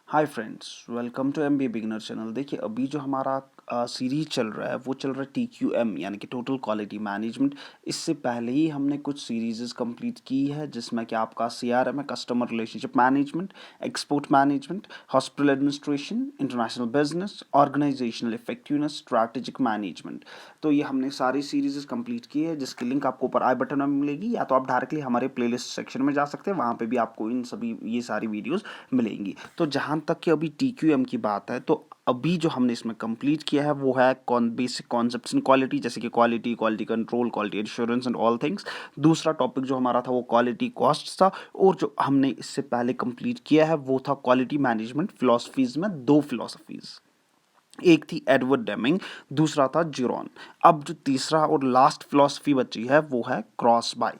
Hi friends, welcome to MBA beginner channel. देखिए, अभी जो हमारा सीरीज चल रहा है वो चल रहा है TQM यानी कि टोटल क्वालिटी मैनेजमेंट। इससे पहले ही हमने कुछ सीरीज़ कंप्लीट की है जिसमें कि आपका CRM है, customer relationship management, export management, hospital administration, international business, organisational effectiveness, strategic management. तो ये हमने सारी सीरीज़ कंप्लीट की है जिसकी लिंक आपको ऊपर आई बटन में मिलेगी, या तो आप डायरेक्टली हमारे प्लेलिस्ट सेक्शन में जा सकते हैं, वहाँ पे भी आपको इन सभी ये सारी वीडियोज़ मिलेंगी। तो जहाँ तक कि अभी TQM की बात है, तो अभी जो हमने इसमें कंप्लीट किया है वो है बेसिक कॉन्सेप्ट्स इन क्वालिटी, जैसे कि quality, quality control, quality assurance and all things. दूसरा टॉपिक जो हमारा था वो क्वालिटी कॉस्ट था, और जो हमने इससे पहले कंप्लीट किया है वो था क्वालिटी मैनेजमेंट फिलोसफीज में दो फिलोसफीज। एक थी एडवर्ड डेमिंग, दूसरा था जिरोन। अब जो तीसरा और लास्ट फिलॉसफी बची है वो है क्रॉस बाय।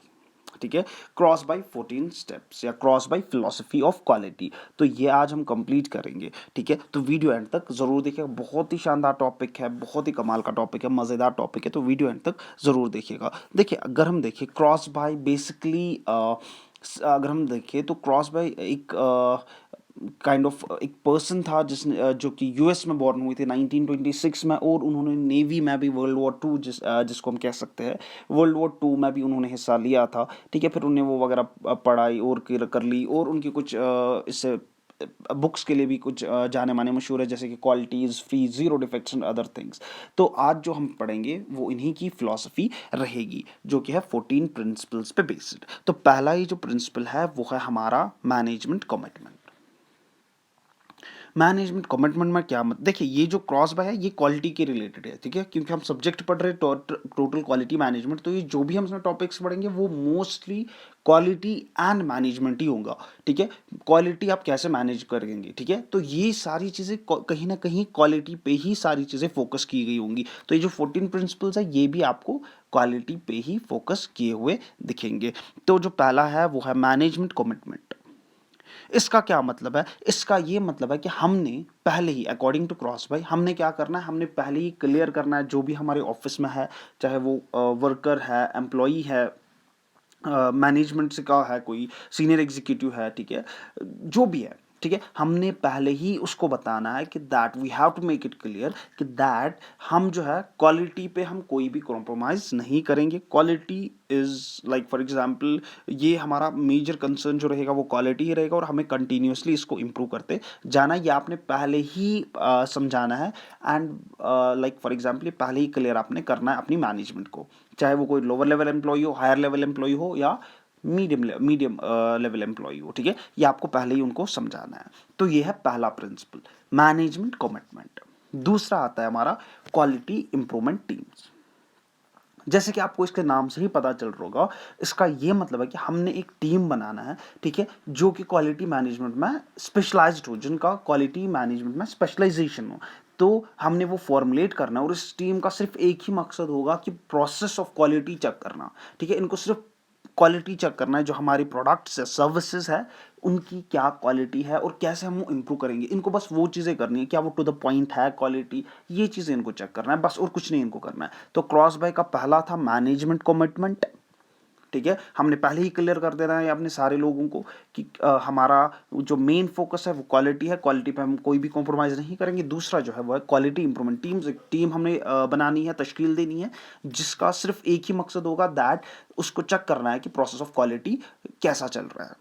ठीक है, क्रॉस बाय 14 स्टेप्स या cross bye philosophy of quality. तो ये आज हम कंप्लीट करेंगे। ठीक है, तो वीडियो एंड तक जरूर देखिएगा, बहुत ही शानदार टॉपिक है, बहुत ही कमाल का टॉपिक है, मजेदार टॉपिक है, तो वीडियो एंड तक जरूर देखिएगा। देखिए, अगर हम देखें क्रॉस बाय बेसिकली, अगर हम देखें तो क्रॉस बाय एक एक पर्सन था जिसने जो कि US में बॉर्न हुई थी 1926 में, और उन्होंने नेवी में भी वर्ल्ड वॉर 2 जिसको हम कह सकते हैं वर्ल्ड वॉर 2 में भी उन्होंने हिस्सा लिया था। ठीक है, फिर उन्हें वो वगैरह पढ़ाई और कर ली, और उनकी कुछ इससे बुक्स के लिए भी कुछ जाने माने मशहूर है, जैसे कि qualities free, zero defects and other things. तो आज जो हम पढ़ेंगे वो इन्हीं की फिलॉसफी रहेगी, जो कि है 14 प्रिंसिपल्स पे बेस्ड। तो पहला ही जो प्रिंसिपल है वो है हमारा मैनेजमेंट कमिटमेंट। मैनेजमेंट कमिटमेंट में क्या देखिए, ये जो क्रॉस बाय है ये क्वालिटी के रिलेटेड है। ठीक है, क्योंकि हम सब्जेक्ट पढ़ रहे हैं टोटल क्वालिटी मैनेजमेंट, तो ये जो भी हम इसमें टॉपिक्स पढ़ेंगे वो मोस्टली क्वालिटी एंड मैनेजमेंट ही होगा। ठीक है, क्वालिटी आप कैसे मैनेज करेंगे, ठीक है, तो ये सारी चीज़ें कहीं ना कहीं क्वालिटी पे ही सारी चीज़ें फोकस की गई होंगी। तो ये जो 14 प्रिंसिपल्स है ये भी आपको क्वालिटी पे ही फोकस किए हुए दिखेंगे। तो जो पहला है वो है मैनेजमेंट कमिटमेंट। इसका क्या मतलब है? इसका ये मतलब है कि हमने पहले ही अकॉर्डिंग टू क्रॉस बाय हमने क्या करना है, हमने पहले ही क्लियर करना है जो भी हमारे ऑफिस में है, चाहे वो वर्कर है, एम्प्लॉई है, मैनेजमेंट से का है, कोई सीनियर एग्जीक्यूटिव है, ठीक है, जो भी है। ठीक है, हमने पहले ही उसको बताना है कि that we have to make it clear कि दैट हम जो है क्वालिटी पे हम कोई भी कॉम्प्रोमाइज नहीं करेंगे। Quality is like for example, ये हमारा मेजर कंसर्न जो रहेगा वो क्वालिटी ही रहेगा, और हमें कंटिन्यूसली इसको इम्प्रूव करते जाना, ये आपने पहले ही समझाना है। एंड लाइक फॉर एग्जांपल ये पहले ही क्लियर आपने करना है अपनी मैनेजमेंट को, चाहे वो कोई लोअर लेवल एम्प्लॉय हो, हायर लेवल एम्प्लॉय हो, या मीडियम लेवल एम्प्लॉय हो। ठीक है, ये आपको पहले ही उनको समझाना है। तो ये है पहला प्रिंसिपल, मैनेजमेंट कमिटमेंट। दूसरा आता है हमारा क्वालिटी इंप्रूवमेंट टीम्स। जैसे कि आपको इसके नाम से ही पता चल रहा होगा, इसका ये मतलब है कि हमने एक टीम बनाना है, ठीक है, जो कि क्वालिटी मैनेजमेंट में स्पेशलाइज्ड हो, जिनका क्वालिटी मैनेजमेंट में स्पेशलाइजेशन हो। तो हमने वो फॉर्मुलेट करना है, और इस टीम का सिर्फ एक ही मकसद होगा कि प्रोसेस ऑफ क्वालिटी चेक करना। ठीक है, इनको सिर्फ क्वालिटी चेक करना है, जो हमारी प्रोडक्ट्स है, सर्विसेज है, उनकी क्या क्वालिटी है और कैसे हम वो इम्प्रूव करेंगे। इनको बस वो चीज़ें करनी है, क्या वो टू द पॉइंट है क्वालिटी, ये चीज़ें इनको चेक करना है बस, और कुछ नहीं इनको करना है। तो क्रॉस बाय का पहला था मैनेजमेंट कमिटमेंट। ठीक है, हमने पहले ही क्लियर कर देना है अपने सारे लोगों को कि हमारा जो मेन फोकस है वो क्वालिटी है, क्वालिटी पे हम कोई भी कॉम्प्रोमाइज़ नहीं करेंगे। दूसरा जो है वो है क्वालिटी इंप्रूवमेंट टीम्स। एक टीम हमने बनानी है, तश्कील देनी है, जिसका सिर्फ एक ही मकसद होगा, दैट उसको चेक करना है कि प्रोसेस ऑफ क्वालिटी कैसा चल रहा है।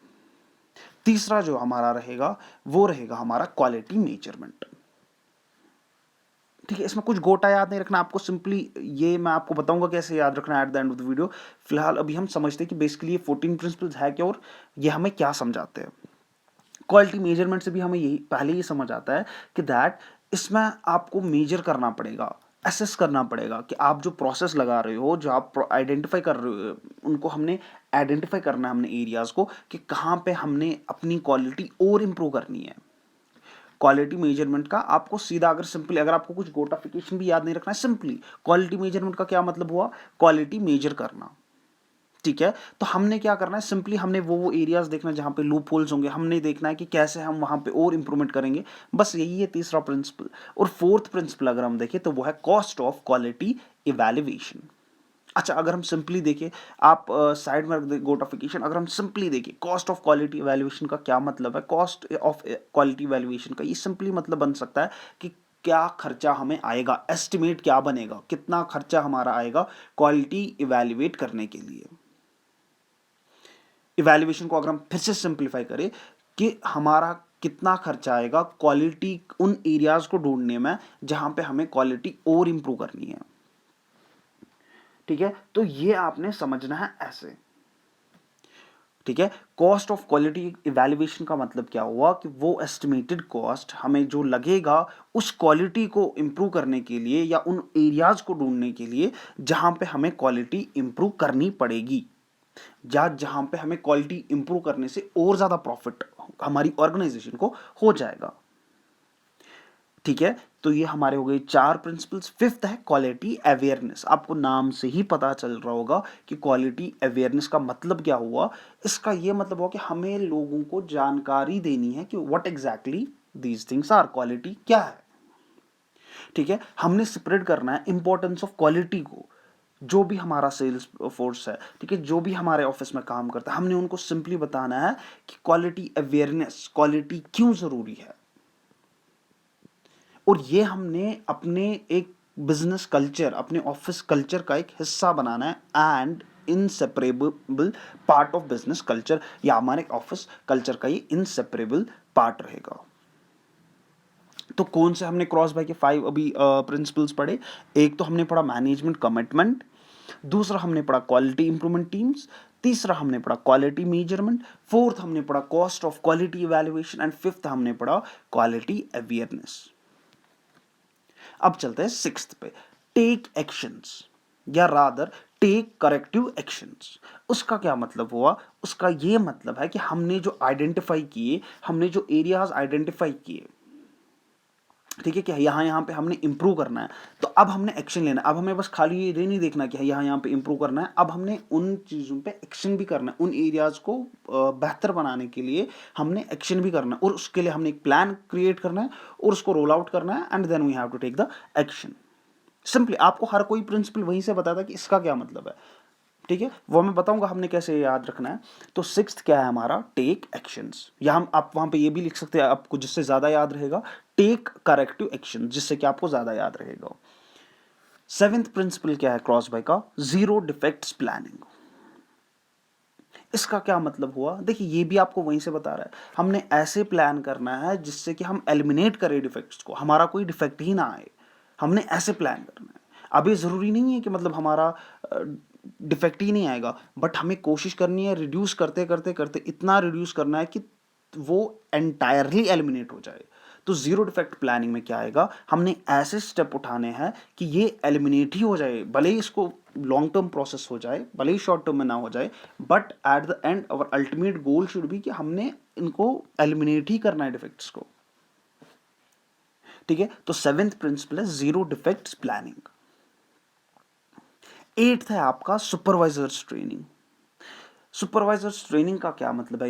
तीसरा जो हमारा रहेगा वो रहेगा हमारा क्वालिटी मेजरमेंट। ठीक है, इसमें कुछ गोटा याद नहीं रखना आपको, सिंपली ये मैं आपको बताऊंगा कैसे याद रखना at the end of the video. फिलहाल अभी हम समझते हैं कि बेसिकली ये 14 प्रिंसिपल्स है क्या, और ये हमें क्या समझाते हैं। क्वालिटी मेजरमेंट से भी हमें यही पहले ही समझ आता है कि दैट इसमें आपको मेजर करना पड़ेगा, असेस करना पड़ेगा कि आप जो प्रोसेस लगा रहे हो, जो आप आइडेंटिफाई कर रहे हो, उनको हमने आइडेंटिफाई करना है, हमने एरियाज को, कि कहाँ पे हमने अपनी क्वालिटी और इम्प्रूव करनी है। क्वालिटी मेजरमेंट का आपको सीधा, अगर सिंपली, अगर आपको कुछ गोटाफिकेशन भी याद नहीं रखना है, सिंपली क्वालिटी मेजरमेंट का क्या मतलब हुआ, क्वालिटी मेजर करना। ठीक है, तो हमने क्या करना है, सिंपली हमने वो एरियाज देखना है जहां पे लूप होल्स होंगे, हमने देखना है कि कैसे हम वहां पे और इंप्रूवमेंट करेंगे। बस यही है तीसरा प्रिंसिपल। और फोर्थ प्रिंसिपल अगर हम देखें तो वो है कॉस्ट ऑफ क्वालिटी इवैल्यूएशन। अच्छा, अगर हम सिंपली देखें, आप साइड में रख दें गोटाफिकेशन, अगर हम सिंपली देखें कॉस्ट ऑफ क्वालिटी इवैल्यूएशन का क्या मतलब है, कॉस्ट ऑफ क्वालिटी इवैल्यूएशन का ये सिंपली मतलब बन सकता है कि क्या खर्चा हमें आएगा, एस्टिमेट क्या बनेगा, कितना खर्चा हमारा आएगा क्वालिटी इवैल्यूएट करने के लिए। इवैल्यूएशन को अगर हम फिर से सिंप्लीफाई करें कि हमारा कितना खर्चा आएगा क्वालिटी उन एरियाज को ढूंढने में जहां पे हमें क्वालिटी और इंप्रूव करनी है। ठीक है, तो ये आपने समझना है ऐसे। ठीक है, कॉस्ट ऑफ क्वालिटी इवैल्यूएशन का मतलब क्या हुआ कि वो एस्टिमेटेड कॉस्ट हमें जो लगेगा उस क्वालिटी को इंप्रूव करने के लिए या उन एरियाज को ढूंढने के लिए जहां पे हमें क्वालिटी इंप्रूव करनी पड़ेगी, या जहां पे हमें क्वालिटी इंप्रूव करने से और ज्यादा प्रॉफिट हमारी ऑर्गेनाइजेशन को हो जाएगा। ठीक है, तो ये हमारे हो गए 4 प्रिंसिपल्स। फिफ्थ है क्वालिटी अवेयरनेस। आपको नाम से ही पता चल रहा होगा कि क्वालिटी अवेयरनेस का मतलब क्या हुआ। इसका ये मतलब हुआ कि हमें लोगों को जानकारी देनी है कि what exactly these things are, quality क्या है। ठीक है, हमने स्प्रेड करना है इंपॉर्टेंस ऑफ क्वालिटी को। जो भी हमारा सेल्स फोर्स है, ठीक है, जो भी हमारे ऑफिस में काम करता है, हमने उनको सिंपली बताना है कि क्वालिटी अवेयरनेस, क्वालिटी क्यों जरूरी है। और ये हमने अपने एक बिजनेस कल्चर, अपने ऑफिस कल्चर का एक हिस्सा बनाना है and inseparable part of business culture, या हमारे ऑफिस कल्चर का ये इनसेपरेबल पार्ट रहेगा। तो कौन से हमने क्रॉस बाय के 5 अभी प्रिंसिपल्स पढ़े। एक तो हमने पढ़ा मैनेजमेंट कमिटमेंट, दूसरा हमने पढ़ा क्वालिटी इंप्रूवमेंट टीम्स, तीसरा हमने पढ़ा क्वालिटी मेजरमेंट, फोर्थ हमने पढ़ा cost of quality evaluation and fifth हमने पढ़ा क्वालिटी अवेयरनेस। अब चलते हैं सिक्स्थ पे, टेक एक्शंस या रादर टेक करेक्टिव एक्शंस। उसका क्या मतलब हुआ, उसका ये मतलब है कि हमने जो आइडेंटिफाई किए, हमने जो एरियाज आइडेंटिफाई किए, ठीक है, कि यहाँ यहाँ पे हमने इंप्रूव करना है, तो अब हमने एक्शन लेना है। अब हमें बस खाली ये नहीं देखना कि यहाँ यहाँ पे इंप्रूव करना है, अब हमने उन चीज़ों पे एक्शन भी करना है। उन एरियाज को बेहतर बनाने के लिए हमने एक्शन भी करना है, और उसके लिए हमने एक प्लान क्रिएट करना है और उसको रोल आउट करना है, and then we have to take the action. Simply आपको हर कोई प्रिंसिपल वहीं से बताता कि इसका क्या मतलब है। ठीक है, वो मैं बताऊंगा हमने कैसे याद रखना है। तो सिक्स्थ क्या है हमारा, टेक एक्शंस, या हम आप वहां पे ये भी लिख सकते हैं आपको जिससे ज्यादा याद रहेगा, टेक करेक्टिव एक्शन, जिससे कि आपको ज्यादा याद रहेगा। सेवेंथ प्रिंसिपल क्या है क्रॉस बाय का, जीरो डिफेक्ट्स प्लानिंग। इसका क्या मतलब हुआ, देखिए ये भी आपको वहीं से बता रहा है, हमने ऐसे प्लान करना है जिससे कि हम एलिमिनेट करें डिफेक्ट्स को, हमारा कोई डिफेक्ट ही ना आए। हमने ऐसे प्लान करना है। अब ये जरूरी नहीं है कि मतलब हमारा डिफेक्ट ही नहीं आएगा, बट हमें कोशिश करनी है रिड्यूस करते करते करते इतना रिड्यूस करना है कि वो एंटायरली एलिमिनेट हो जाए। तो जीरो डिफेक्ट प्लानिंग में क्या आएगा, हमने ऐसे स्टेप उठाने हैं कि ये एलिमिनेट ही हो जाए, भले ही इसको लॉन्ग टर्म प्रोसेस हो जाए, भले ही शॉर्ट टर्म में ना हो जाए, but at the and our ultimate goal should be कि हमने इनको एलिमिनेट ही करना है डिफेक्ट्स को। ठीक है, तो सेवेंथ प्रिंसिपल है जीरो डिफेक्ट्स प्लानिंग। एट्थ है आपका सुपरवाइजर्स ट्रेनिंग। सुपरवाइजर्स ट्रेनिंग का क्या मतलब है,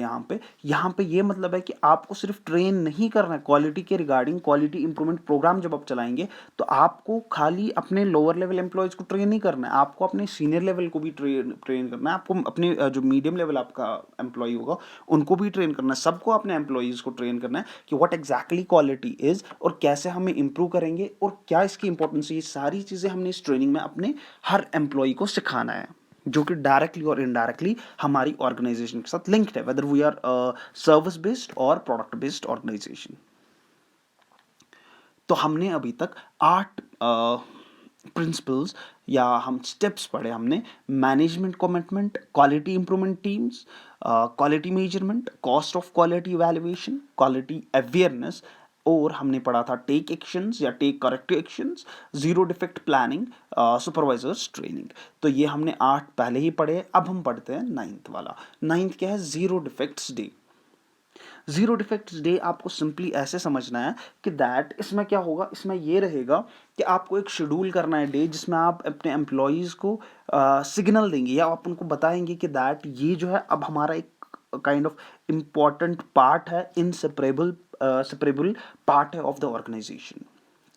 यहाँ पे ये मतलब है कि आपको सिर्फ ट्रेन नहीं करना है क्वालिटी के रिगार्डिंग। क्वालिटी इंप्रूवमेंट प्रोग्राम जब आप चलाएंगे तो आपको खाली अपने लोअर लेवल एम्प्लॉयज को ट्रेन नहीं करना है, आपको अपने सीनियर लेवल को भी ट्रेन करना है, आपको अपने जो मीडियम लेवल आपका एम्प्लॉय होगा उनको भी ट्रेन करना है, सबको अपने एम्प्लॉयज को ट्रेन करना है कि व्हाट एग्जैक्टली क्वालिटी इज और कैसे हमें इंप्रूव करेंगे और क्या इसकी इंपॉर्टेंस है। ये सारी चीज़ें हमने इस ट्रेनिंग में अपने हर एम्प्लॉय को सिखाना है, जो कि डायरेक्टली और इनडायरेक्टली हमारी ऑर्गेनाइजेशन के साथ लिंक्ड है, whether we are service based और प्रोडक्ट बेस्ड ऑर्गेनाइजेशन। तो हमने अभी तक 8 प्रिंसिपल्स या हम स्टेप्स पढ़े हमने, management commitment, quality improvement teams, quality measurement, cost of quality evaluation, quality awareness, और हमने पढ़ा था टेक एक्शंस या take corrective actions, zero defect planning, supervisors training. तो ये हमने 8 पहले ही पढ़े। अब हम पढ़ते हैं नाइन्थ वाला। नाइन्थ क्या है, zero defects day. Zero defects day आपको सिंपली ऐसे समझना है कि दैट इसमें क्या होगा, इसमें ये रहेगा कि आपको एक शेड्यूल करना है डे जिसमें आप अपने एम्प्लॉयज़ को सिग्नल देंगे या आप उनको बताएंगे कि दैट ये जो है अब हमारा एक काइंड ऑफ इम्पॉर्टेंट पार्ट है, इनसेपरेबल सेपरेबल पार्ट है ऑफ द ऑर्गेनाइजेशन।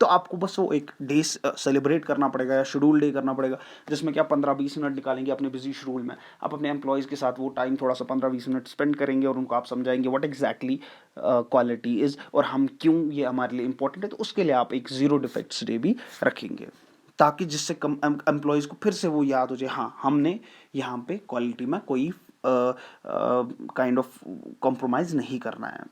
तो आपको बस वो एक डे सेलिब्रेट करना पड़ेगा या शेड्यूल डे करना पड़ेगा, जिसमें क्या 15-20 मिनट निकालेंगे अपने बिजी शेड्यूल में, आप अपने एम्प्लॉयज़ के साथ वो टाइम थोड़ा सा 15-20 मिनट स्पेंड करेंगे और उनको आप समझाएंगे व्हाट एग्जैक्टली क्वालिटी इज़ और हम क्यों ये हमारे लिए इंपॉर्टेंट है। तो उसके लिए आप एक ज़ीरो डिफेक्ट्स डे भी रखेंगे, ताकि जिससे कम एम्प्लॉयज़ को फिर से वो याद हो जाए, हाँ हमने यहाँ पे क्वालिटी में कोई काइंड ऑफ कॉम्प्रोमाइज़ नहीं करना है।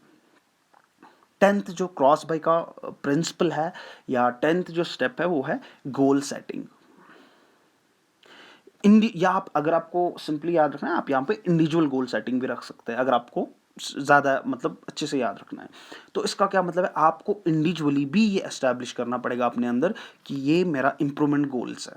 10th जो क्रॉस बाय का प्रिंसिपल है या 10th जो स्टेप है वो है गोल सेटिंग। या आप अगर आपको सिंपली याद रखना है, आप यहाँ पे इंडिविजुअल गोल सेटिंग भी रख सकते हैं, अगर आपको ज़्यादा मतलब अच्छे से याद रखना है। तो इसका क्या मतलब है, आपको इंडिविजुअली भी ये एस्टैब्लिश करना पड़ेगा अपने अंदर कि ये मेरा इंप्रूवमेंट गोल्स है,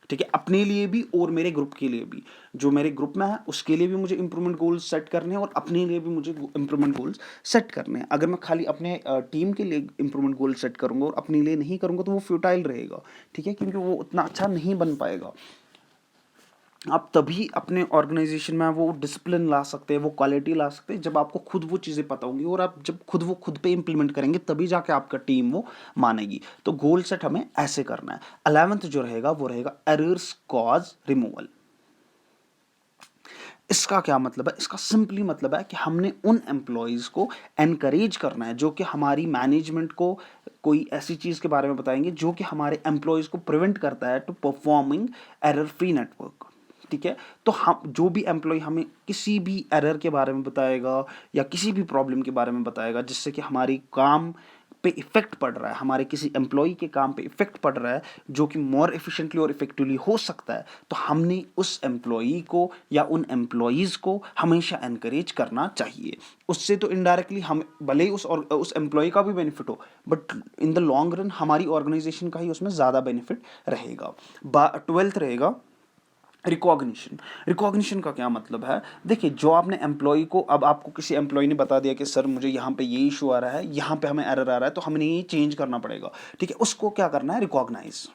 ठीक है, अपने लिए भी और मेरे ग्रुप के लिए भी। जो मेरे ग्रुप में है उसके लिए भी मुझे इंप्रूवमेंट गोल्स सेट करने हैं और अपने लिए भी मुझे इंप्रूवमेंट गोल्स सेट करने हैं। अगर मैं खाली अपने टीम के लिए इंप्रूवमेंट गोल सेट करूंगा और अपने लिए नहीं करूंगा तो वो फ्यूटाइल रहेगा, ठीक है, क्योंकि वो उतना अच्छा नहीं बन पाएगा। आप तभी अपने ऑर्गेनाइजेशन में वो डिसिप्लिन ला सकते हैं, वो क्वालिटी ला सकते हैं, जब आपको खुद वो चीज़ें पता होंगी और आप जब खुद पे इंप्लीमेंट करेंगे तभी जाके आपका टीम वो मानेगी। तो गोल सेट हमें ऐसे करना है। 11th जो रहेगा वो रहेगा एरर्स कॉज रिमूवल। इसका क्या मतलब है, इसका सिंपली मतलब है कि हमने उन एम्प्लॉयज़ को एनकरेज करना है जो कि हमारी मैनेजमेंट को कोई ऐसी चीज़ के बारे में बताएंगे जो कि हमारे एम्प्लॉयज़ को प्रिवेंट करता है to performing error free network, ठीक है। तो हम जो भी एम्प्लॉय हमें किसी भी एरर के बारे में बताएगा या किसी भी प्रॉब्लम के बारे में बताएगा जिससे कि हमारी काम पे इफेक्ट पड़ रहा है, हमारे किसी एम्प्लॉय के काम पे इफेक्ट पड़ रहा है जो कि मोर इफिशिएंटली और इफेक्टिवली हो सकता है, तो हमने उस एम्प्लॉय को या उन एम्प्लॉयज़ को हमेशा एनकरेज करना चाहिए। उससे तो इनडायरेक्टली हम भले ही उस एम्प्लॉय का भी बेनिफिट हो, but in the long run हमारी ऑर्गेनाइजेशन का ही उसमें ज़्यादा बेनिफिट रहेगा। 12th रहेगा रिकॉग्निशन का क्या मतलब है, देखिए जो आपने एम्प्लॉय को, अब आपको किसी एम्प्लॉय ने बता दिया कि सर मुझे यहाँ पे ये इशू आ रहा है, यहाँ पे हमें एरर आ रहा है, तो हमने ये चेंज करना पड़ेगा, ठीक है, उसको क्या करना है, रिकॉग्नाइज,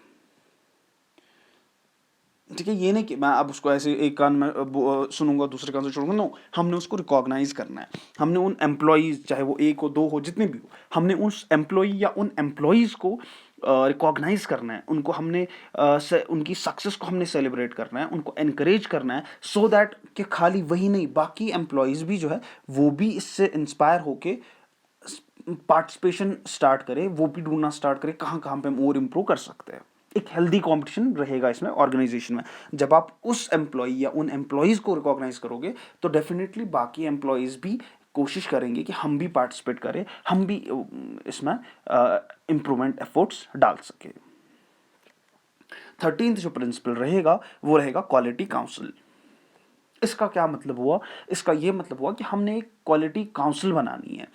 ठीक है। ये नहीं कि मैं अब उसको ऐसे एक कान में सुनूंगा दूसरे कान से छोड़ूंगा, नो, हमने उसको रिकॉग्नाइज करना है। हमने उन एम्प्लॉयज़, चाहे वो एक हो दो हो जितने भी हो, हमने उस एम्प्लॉय या उन एम्प्लॉयज़ को रिकॉग्नाइज करना है, उनको हमने उनकी सक्सेस को हमने सेलिब्रेट करना है, उनको एनकरेज करना है, सो दैट कि खाली वही नहीं, बाकी एम्प्लॉयज़ भी जो है वो भी इससे इंस्पायर होके पार्टिसिपेशन स्टार्ट करे, वो भी ढूंढना स्टार्ट करे कहाँ कहाँ पे हम और इम्प्रूव कर सकते हैं। एक हेल्दी कंपटीशन रहेगा इसमें ऑर्गेनाइजेशन में। जब आप उस एम्प्लॉय या उन एम्प्लॉयज़ को रिकॉग्नाइज करोगे तो डेफिनेटली बाकी एम्प्लॉयज़ भी कोशिश करेंगे कि हम भी पार्टिसिपेट करें, हम भी इसमें इम्प्रूवमेंट एफर्ट्स डाल सके। 13th जो प्रिंसिपल रहेगा वो रहेगा क्वालिटी काउंसिल। इसका क्या मतलब हुआ, इसका ये मतलब हुआ कि हमने एक क्वालिटी काउंसिल बनानी है।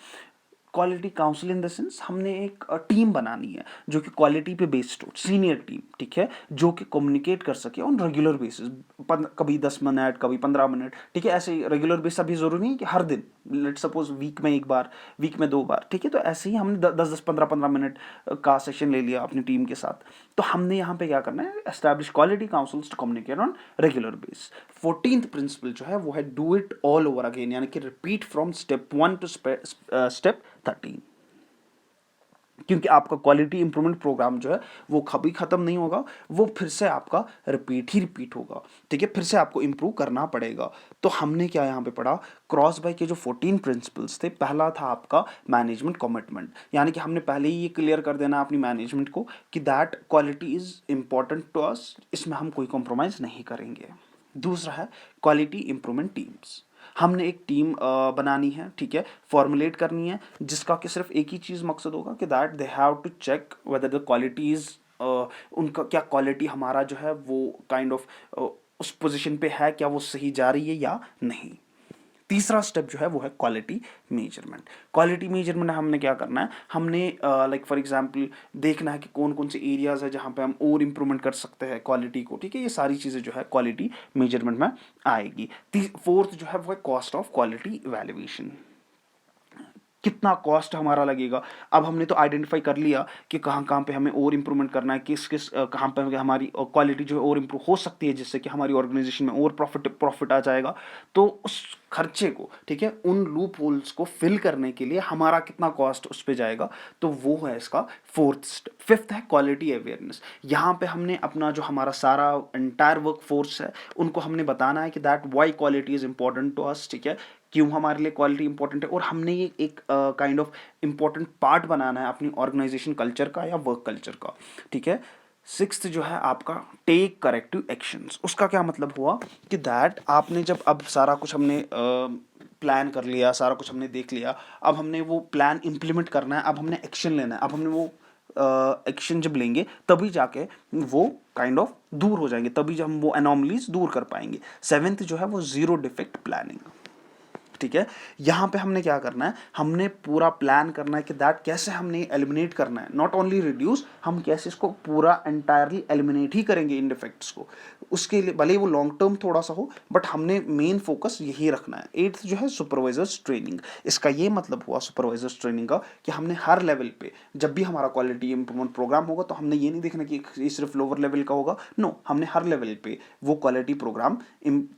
Quality council in the sense हमने एक टीम बनानी है जो कि क्वालिटी पे बेस्ड हो, सीनियर टीम, ठीक है, जो कि कम्युनिकेट कर सके ऑन रेगुलर बेसिस, कभी 10 मिनट, कभी 15 मिनट, ठीक है, ऐसे रेगुलर बेसिस। अभी जरूरी नहीं है कि हर दिन, लेट सपोज वीक में एक बार, वीक में 2 बार, ठीक है, तो ऐसे ही हमने 10-10, 15-15 मिनट का सेशन ले लिया अपनी टीम के साथ। तो हमने यहाँ पे क्या करना है, establish quality councils to communicate on regular base. 14th principle जो है वो है do it all over again, यानी कि repeat from step 1 to step 13, क्योंकि आपका क्वालिटी इंप्रूवमेंट प्रोग्राम जो है वो कभी खत्म नहीं होगा, वो फिर से आपका रिपीट होगा, ठीक है, फिर से आपको इंप्रूव करना पड़ेगा। तो हमने क्या यहाँ पे पढ़ा, क्रॉस बाय के जो 14 प्रिंसिपल्स थे, पहला था आपका मैनेजमेंट कमिटमेंट, यानी कि हमने पहले ही ये क्लियर कर देना अपनी मैनेजमेंट को कि that quality is important to us, इसमें हम कोई कॉम्प्रोमाइज़ नहीं करेंगे। दूसरा है क्वालिटी इंप्रूवमेंट टीम्स, हमने एक टीम बनानी है, ठीक है, फॉर्मुलेट करनी है, जिसका कि सिर्फ एक ही चीज़ मकसद होगा कि that they have to check whether the quality is, उनका क्या क्वालिटी हमारा जो है वो काइंड ऑफ उस पोजीशन पे है, क्या वो सही जा रही है या नहीं। तीसरा स्टेप जो है वो है क्वालिटी मेजरमेंट। क्वालिटी मेजरमेंट हमने क्या करना है, हमने लाइक फॉर एग्जांपल देखना है कि कौन कौन से एरियाज है जहाँ पे हम और इम्प्रूवमेंट कर सकते हैं क्वालिटी को, ठीक है, ये सारी चीज़ें जो है क्वालिटी मेजरमेंट में आएगी। 4th जो है वो है कॉस्ट ऑफ क्वालिटी इवैल्यूएशन, कितना कॉस्ट हमारा लगेगा। अब हमने तो आइडेंटिफाई कर लिया कि कहाँ कहाँ पे हमें और इम्प्रूवमेंट करना है, किस किस कहाँ पे हमारी क्वालिटी जो है और इम्प्रूव हो सकती है, जिससे कि हमारी ऑर्गेनाइजेशन में और प्रॉफिट आ जाएगा। तो उस खर्चे को, ठीक है, उन लूप होल्स को फिल करने के लिए हमारा कितना कॉस्ट उस पे जाएगा, तो वो है इसका फोर्थ स्टेप। फिफ्थ है क्वालिटी अवेयरनेस। यहाँ पे हमने अपना जो हमारा सारा एंटायर वर्क फोर्स है उनको हमने बताना है कि that why quality is important to us, ठीक है, क्यों हमारे लिए क्वालिटी इंपॉर्टेंट है, और हमने ये एक काइंड ऑफ इंपॉर्टेंट पार्ट बनाना है अपनी ऑर्गेनाइजेशन कल्चर का या वर्क कल्चर का, ठीक है। सिक्स्थ जो है आपका टेक करेक्टिव एक्शंस। उसका क्या मतलब हुआ कि दैट आपने जब अब सारा कुछ हमने प्लान कर लिया, सारा कुछ हमने देख लिया, अब हमने वो प्लान इम्प्लीमेंट करना है, अब हमने एक्शन लेना है, अब हमने वो एक्शन जब लेंगे तभी जाके वो काइंड ऑफ दूर हो जाएंगे, तभी जब हम वो एनॉमलीज दूर कर पाएंगे। सेवेंथ जो है वो जीरो डिफेक्ट प्लानिंग, ठीक है। यहाँ पे हमने क्या करना है, हमने पूरा प्लान करना है कि दैट कैसे हमने एलिमिनेट करना है, नॉट ओनली रिड्यूस, हम कैसे इसको पूरा एंटायरली एलिमिनेट ही करेंगे इन डिफेक्ट्स को। उसके लिए भले ही वो लॉन्ग टर्म थोड़ा सा हो, बट हमने मेन फोकस यही रखना है। एट्थ जो है सुपरवाइजर्स ट्रेनिंग। इसका ये मतलब हुआ सुपरवाइजर्स ट्रेनिंग का कि हमने हर लेवल पे जब भी हमारा क्वालिटी इंप्रूवमेंट प्रोग्राम होगा तो हमने ये नहीं देखना कि ये सिर्फ लोअर लेवल का होगा, नो, हमने हर लेवल पे वो क्वालिटी प्रोग्राम,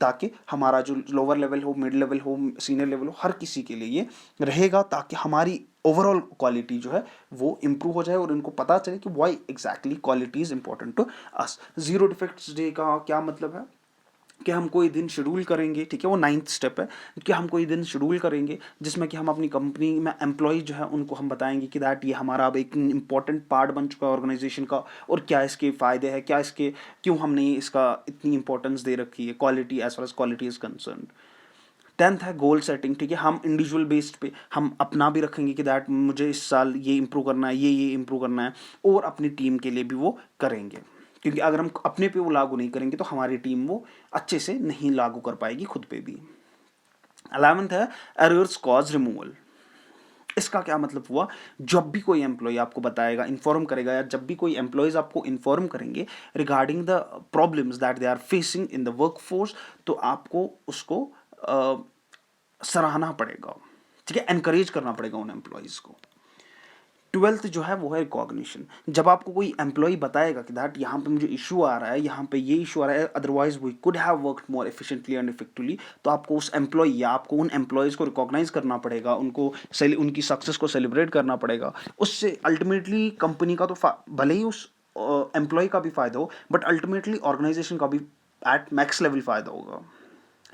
ताकि हमारा जो लोअर लेवल हो, मिड लेवल हो, सीनियर लेवल हो, हर किसी के लिए ये रहेगा, ताकि हमारी ओवरऑल क्वालिटी जो है वो इंप्रूव हो जाए और इनको पता चले कि why exactly quality is important to us. Zero defects day का क्या मतलब है कि हम कोई दिन शेड्यूल करेंगे, ठीक है, वो नाइन्थ स्टेप है कि हम कोई दिन शेड्यूल करेंगे जिसमें कि हम अपनी कंपनी में एम्प्लॉय जो है उनको हम बताएंगे कि दैट ये हमारा अब एक इंपॉर्टेंट पार्ट बन चुका है ऑर्गेनाइजेशन का, और क्या इसके फ़ायदे हैं, क्या इसके, क्यों हमने इसका इतनी इंपॉर्टेंस दे रखी है quality, as far as quality is concern. Tenth है गोल सेटिंग, ठीक है, हम इंडिविजुअल बेस्ड पे हम अपना भी रखेंगे कि दैट मुझे इस साल ये इंप्रूव करना है, ये इंप्रूव करना है, और अपनी टीम के लिए भी वो करेंगे, क्योंकि अगर हम अपने पे वो लागू नहीं करेंगे तो हमारी टीम वो अच्छे से नहीं लागू कर पाएगी खुद पे भी। 11th है एरर्स कॉज रिमूवल। इसका क्या मतलब हुआ, जब भी कोई एम्प्लॉय आपको बताएगा, इन्फॉर्म करेगा, या जब भी कोई एम्प्लॉयज आपको इन्फॉर्म करेंगे regarding the problems that they are facing in the work force, तो आपको उसको सराहना पड़ेगा, ठीक है, एनकरेज करना पड़ेगा उन एम्प्लॉयज को। 12th जो है वो है रिकॉग्निशन। जब आपको कोई एम्प्लॉय बताएगा कि दैट यहाँ पे मुझे इशू आ रहा है, यहाँ पे ये इशू आ रहा है, otherwise we could have worked more efficiently and effectively, तो आपको उस एम्प्लॉय या आपको उन एम्प्लॉयज़ को रिकॉग्नाइज करना पड़ेगा, उनको उनकी सक्सेस को सेलिब्रेट करना पड़ेगा। उससे अल्टीमेटली कंपनी का तो भले ही उस एम्प्लॉय का भी फ़ायदा हो, बट अल्टीमेटली ऑर्गेनाइजेशन का भी एट मैक्स लेवल फ़ायदा होगा,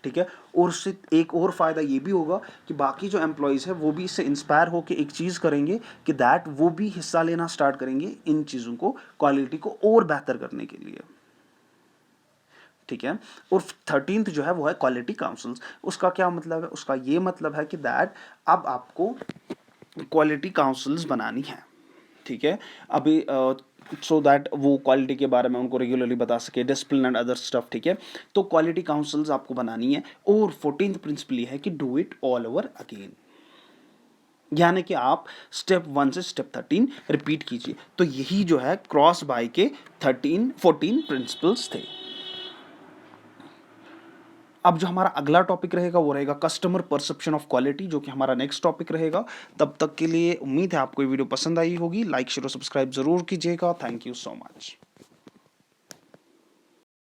ठीक है। और उससे एक और फ़ायदा ये भी होगा कि बाकी जो एम्प्लॉयज़ है वो भी इससे इंस्पायर होकर एक चीज़ करेंगे कि दैट वो भी हिस्सा लेना स्टार्ट करेंगे इन चीज़ों को, क्वालिटी को और बेहतर करने के लिए, ठीक है। और 13th जो है वो है क्वालिटी काउंसिल्स। उसका क्या मतलब है, उसका ये मतलब है कि दैट अब आपको क्वालिटी काउंसिल्स बनानी है, ठीक है, अभी सो दैट वो क्वालिटी के बारे में उनको रेगुलरली बता सके, डिसिप्लिन एंड अदर स्टफ, ठीक है। तो क्वालिटी काउंसिल्स आपको बनानी है। और 14th प्रिंसिपल ये है कि do it all over again, यानी कि आप स्टेप 1 से स्टेप 13 रिपीट कीजिए। तो यही जो है क्रॉस बाय के 14 प्रिंसिपल्स थे। अब जो हमारा अगला टॉपिक रहेगा वो रहेगा कस्टमर परसेप्शन ऑफ क्वालिटी, जो कि हमारा नेक्स्ट टॉपिक रहेगा। तब तक के लिए उम्मीद है आपको ये वीडियो पसंद आई होगी। लाइक शेयर और सब्सक्राइब जरूर कीजिएगा। Thank you so much.